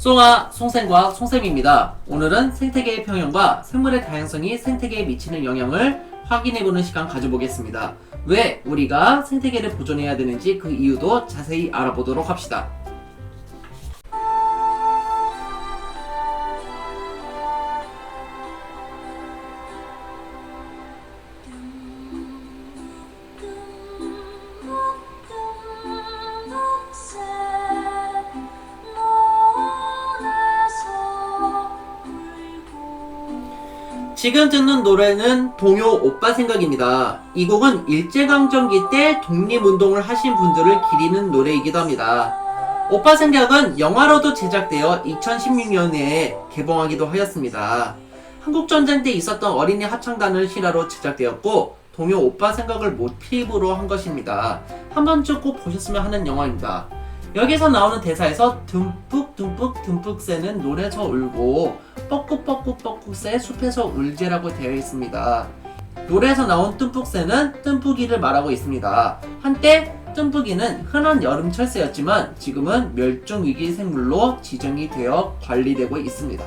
송아, 송생과학 송쌤입니다. 오늘은 생태계의 평형과 생물의 다양성이 생태계에 미치는 영향을 확인해보는 시간 가져보겠습니다. 왜 우리가 생태계를 보존해야 되는지 그 이유도 자세히 알아보도록 합시다. 지금 듣는 노래는 동요 오빠 생각입니다. 이 곡은 일제강점기 때 독립운동을 하신 분들을 기리는 노래이기도 합니다. 오빠 생각은 영화로도 제작되어 2016년에 개봉하기도 하였습니다. 한국전쟁 때 있었던 어린이 합창단을 실화로 제작되었고 동요 오빠 생각을 모티브로 한 것입니다. 한 번쯤 꼭 보셨으면 하는 영화입니다. 여기서 나오는 대사에서 듬뿍 듬뿍 듬뿍 새는 노래서 울고 뻐꾹 뻐꾹 뻐꾹 새 숲에서 울제라고 되어 있습니다. 노래에서 나온 듬뿍 새는 뜸뿌기를 말하고 있습니다. 한때 뜸뿌기는 흔한 여름철 새였지만 지금은 멸종위기 생물로 지정이 되어 관리되고 있습니다.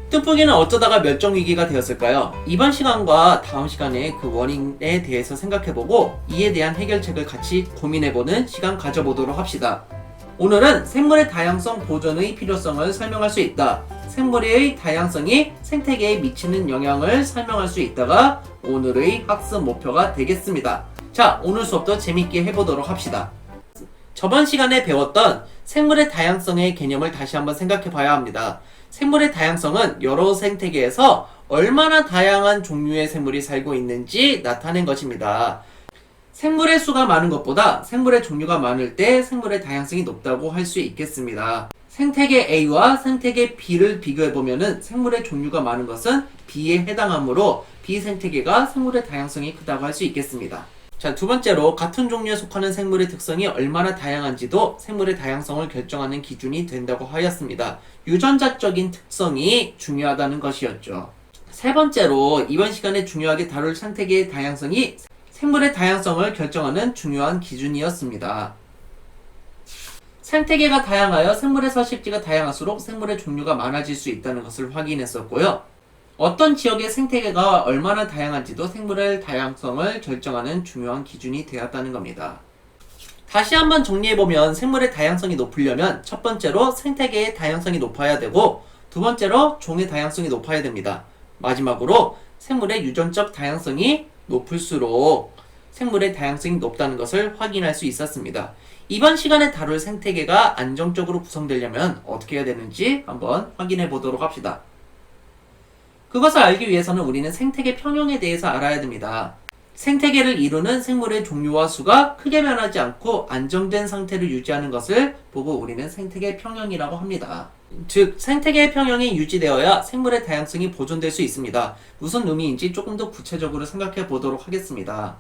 뜸뿌기는 어쩌다가 멸종위기가 되었을까요? 이번 시간과 다음 시간에 그 원인에 대해서 생각해보고 이에 대한 해결책을 같이 고민해보는 시간 가져보도록 합시다. 오늘은 생물의 다양성 보존의 필요성을 설명할 수 있다. 생물의 다양성이 생태계에 미치는 영향을 설명할 수 있다가 오늘의 학습 목표가 되겠습니다. 자, 오늘 수업도 재밌게 해보도록 합시다. 저번 시간에 배웠던 생물의 다양성의 개념을 다시 한번 생각해 봐야 합니다. 생물의 다양성은 여러 생태계에서 얼마나 다양한 종류의 생물이 살고 있는지 나타낸 것입니다. 생물의 수가 많은 것보다 생물의 종류가 많을 때 생물의 다양성이 높다고 할 수 있겠습니다. 생태계 A와 생태계 B를 비교해보면 생물의 종류가 많은 것은 B에 해당하므로 B 생태계가 생물의 다양성이 크다고 할 수 있겠습니다. 자, 두 번째로 같은 종류에 속하는 생물의 특성이 얼마나 다양한지도 생물의 다양성을 결정하는 기준이 된다고 하였습니다. 유전자적인 특성이 중요하다는 것이었죠. 세 번째로 이번 시간에 중요하게 다룰 생태계의 다양성이 생물의 다양성을 결정하는 중요한 기준이었습니다. 생태계가 다양하여 생물의 서식지가 다양할수록 생물의 종류가 많아질 수 있다는 것을 확인했었고요. 어떤 지역의 생태계가 얼마나 다양한지도 생물의 다양성을 결정하는 중요한 기준이 되었다는 겁니다. 다시 한번 정리해보면 생물의 다양성이 높으려면 첫 번째로 생태계의 다양성이 높아야 되고 두 번째로 종의 다양성이 높아야 됩니다. 마지막으로 생물의 유전적 다양성이 높을수록 생물의 다양성이 높다는 것을 확인할 수 있었습니다. 이번 시간에 다룰 생태계가 안정적으로 구성되려면 어떻게 해야 되는지 한번 확인해 보도록 합시다. 그것을 알기 위해서는 우리는 생태계 평형에 대해서 알아야 됩니다. 생태계를 이루는 생물의 종류와 수가 크게 변하지 않고 안정된 상태를 유지하는 것을 보고 우리는 생태계 평형이라고 합니다. 즉, 생태계 평형이 유지되어야 생물의 다양성이 보존될 수 있습니다. 무슨 의미인지 조금 더 구체적으로 생각해 보도록 하겠습니다.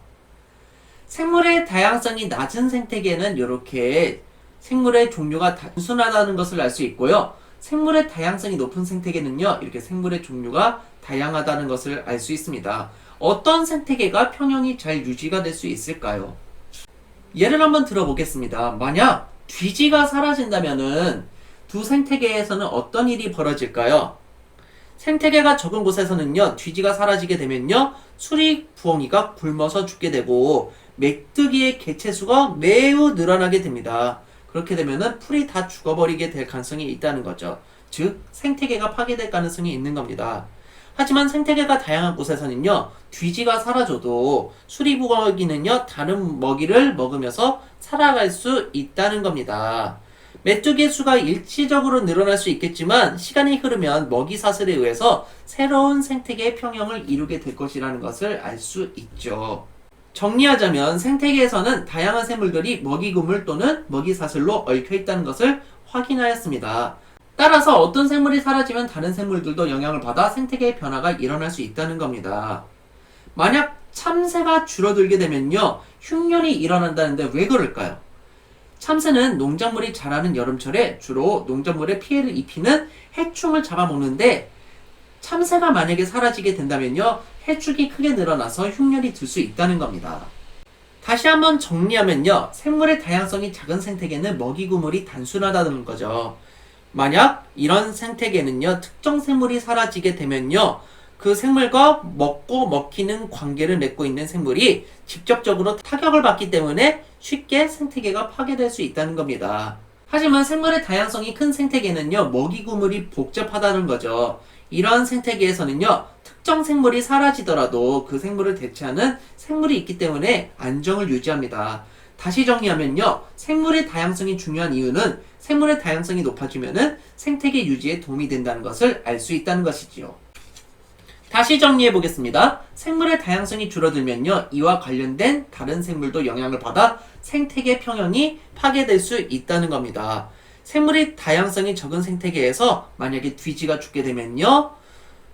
생물의 다양성이 낮은 생태계는 이렇게 생물의 종류가 단순하다는 것을 알 수 있고요. 생물의 다양성이 높은 생태계는요, 이렇게 생물의 종류가 다양하다는 것을 알 수 있습니다. 어떤 생태계가 평형이 잘 유지가 될 수 있을까요? 예를 한번 들어보겠습니다. 만약 뒤지가 사라진다면은 두 생태계에서는 어떤 일이 벌어질까요? 생태계가 적은 곳에서는요, 뒤지가 사라지게 되면요, 수리부엉이가 굶어서 죽게 되고 메뚜기의 개체수가 매우 늘어나게 됩니다. 그렇게 되면은 풀이 다 죽어버리게 될 가능성이 있다는 거죠. 즉, 생태계가 파괴될 가능성이 있는 겁니다. 하지만 생태계가 다양한 곳에서는요, 뒤지가 사라져도 수리부엉이는요, 다른 먹이를 먹으면서 살아갈 수 있다는 겁니다. 메뚜기의 수가 일시적으로 늘어날 수 있겠지만 시간이 흐르면 먹이 사슬에 의해서 새로운 생태계의 평형을 이루게 될 것이라는 것을 알 수 있죠. 정리하자면 생태계에서는 다양한 생물들이 먹이 그물 또는 먹이 사슬로 얽혀 있다는 것을 확인하였습니다. 따라서 어떤 생물이 사라지면 다른 생물들도 영향을 받아 생태계의 변화가 일어날 수 있다는 겁니다. 만약 참새가 줄어들게 되면요, 흉년이 일어난다는데 왜 그럴까요? 참새는 농작물이 자라는 여름철에 주로 농작물에 피해를 입히는 해충을 잡아먹는데 참새가 만약에 사라지게 된다면요, 해충이 크게 늘어나서 흉년이 들 수 있다는 겁니다. 다시 한번 정리하면요, 생물의 다양성이 작은 생태계는 먹이 구물이 단순하다는 거죠. 만약 이런 생태계는요, 특정 생물이 사라지게 되면요, 그 생물과 먹고 먹히는 관계를 맺고 있는 생물이 직접적으로 타격을 받기 때문에 쉽게 생태계가 파괴될 수 있다는 겁니다. 하지만 생물의 다양성이 큰 생태계는요, 먹이 구물이 복잡하다는 거죠. 이러한 생태계에서는요, 특정 생물이 사라지더라도 그 생물을 대체하는 생물이 있기 때문에 안정을 유지합니다. 다시 정리하면요, 생물의 다양성이 중요한 이유는 생물의 다양성이 높아지면은 생태계 유지에 도움이 된다는 것을 알 수 있다는 것이지요. 다시 정리해 보겠습니다. 생물의 다양성이 줄어들면요, 이와 관련된 다른 생물도 영향을 받아 생태계 평형이 파괴될 수 있다는 겁니다. 생물의 다양성이 적은 생태계에서 만약에 돼지가 죽게 되면요,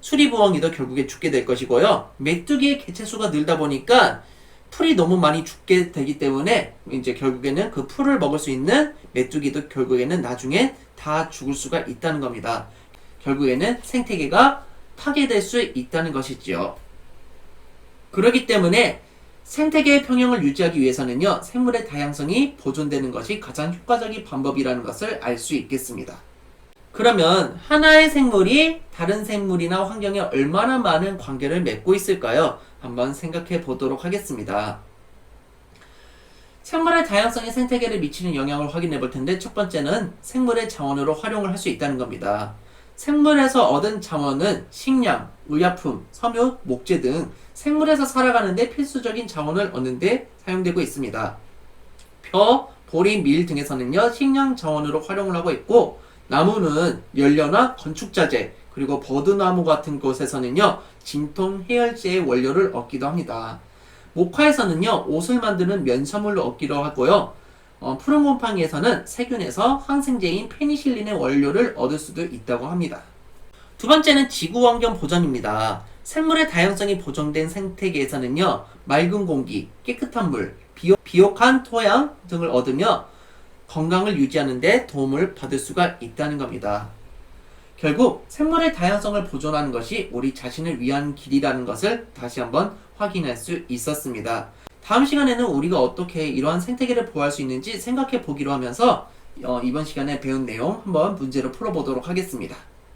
수리부엉이도 결국에 죽게 될 것이고요. 메뚜기의 개체수가 늘다 보니까 풀이 너무 많이 죽게 되기 때문에 이제 결국에는 그 풀을 먹을 수 있는 메뚜기도 결국에는 나중에 다 죽을 수가 있다는 겁니다. 결국에는 생태계가 파괴될 수 있다는 것이지요. 그렇기 때문에 생태계의 평형을 유지하기 위해서는요, 생물의 다양성이 보존되는 것이 가장 효과적인 방법이라는 것을 알 수 있겠습니다. 그러면 하나의 생물이 다른 생물이나 환경에 얼마나 많은 관계를 맺고 있을까요? 한번 생각해 보도록 하겠습니다. 생물의 다양성이 생태계를 미치는 영향을 확인해 볼 텐데, 첫 번째는 생물의 자원으로 활용을 할 수 있다는 겁니다. 생물에서 얻은 자원은 식량, 의약품, 섬유, 목재 등 생물에서 살아가는데 필수적인 자원을 얻는 데 사용되고 있습니다. 벼, 보리, 밀 등에서는요, 식량 자원으로 활용을 하고 있고, 나무는 연료나 건축자재, 그리고 버드나무 같은 곳에서는요, 진통 해열제의 원료를 얻기도 합니다. 목화에서는요, 옷을 만드는 면사물로 얻기도 하고요. 푸른 곰팡이에서는 세균에서 항생제인 페니실린의 원료를 얻을 수도 있다고 합니다. 두 번째는 지구환경 보전입니다. 생물의 다양성이 보존된 생태계에서는요, 맑은 공기, 깨끗한 물, 비옥한 토양 등을 얻으며 건강을 유지하는 데 도움을 받을 수가 있다는 겁니다. 결국 생물의 다양성을 보존하는 것이 우리 자신을 위한 길이라는 것을 다시 한번 확인할 수 있었습니다. 다음 시간에는 우리가 어떻게 이러한 생태계를 보호할 수 있는지 생각해 보기로 하면서 이번 시간에 배운 내용 한번 문제로 풀어보도록 하겠습니다.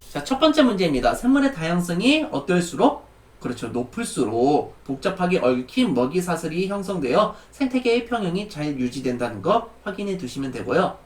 자, 첫 번째 문제입니다. 생물의 다양성이 어떨수록, 그렇죠, 높을수록 복잡하게 얽힌 먹이 사슬이 형성되어 생태계의 평형이 잘 유지된다는 거 확인해 두시면 되고요.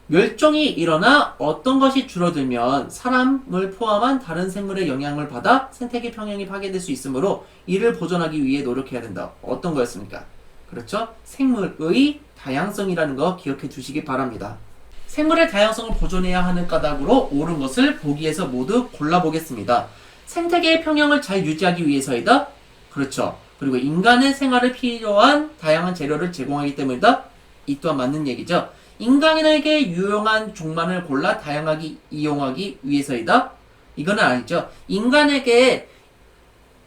멸종이 일어나 어떤 것이 줄어들면 사람을 포함한 다른 생물의 영향을 받아 생태계 평형이 파괴될 수 있으므로 이를 보존하기 위해 노력해야 된다. 어떤 거였습니까? 그렇죠? 생물의 다양성이라는 거 기억해 두시기 바랍니다. 생물의 다양성을 보존해야 하는 까닭으로 옳은 것을 보기에서 모두 골라보겠습니다. 생태계의 평형을 잘 유지하기 위해서이다. 그렇죠. 그리고 인간의 생활에 필요한 다양한 재료를 제공하기 때문이다. 이 또한 맞는 얘기죠. 인간에게 유용한 종만을 골라 다양하게 이용하기 위해서이다. 이거는 아니죠. 인간에게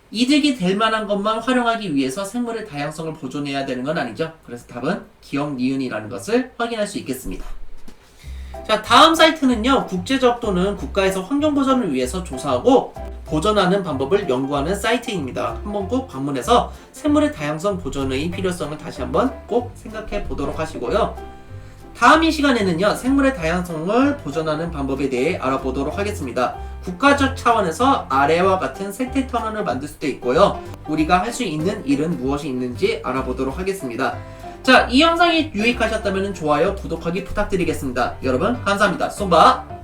이득이 될 만한 것만 활용하기 위해서 생물의 다양성을 보존해야 되는 건 아니죠. 그래서 답은 기억, 니은이라는 것을 확인할 수 있겠습니다. 자, 다음 사이트는요, 국제적 또는 국가에서 환경보전을 위해서 조사하고 보존하는 방법을 연구하는 사이트입니다. 한번 꼭 방문해서 생물의 다양성 보존의 필요성을 다시 한번 꼭 생각해 보도록 하시고요. 다음 이 시간에는요, 생물의 다양성을 보존하는 방법에 대해 알아보도록 하겠습니다. 국가적 차원에서 아래와 같은 생태 터널을 만들 수도 있고요. 우리가 할 수 있는 일은 무엇이 있는지 알아보도록 하겠습니다. 자, 이 영상이 유익하셨다면 좋아요, 구독하기 부탁드리겠습니다. 여러분 감사합니다. 쏨바.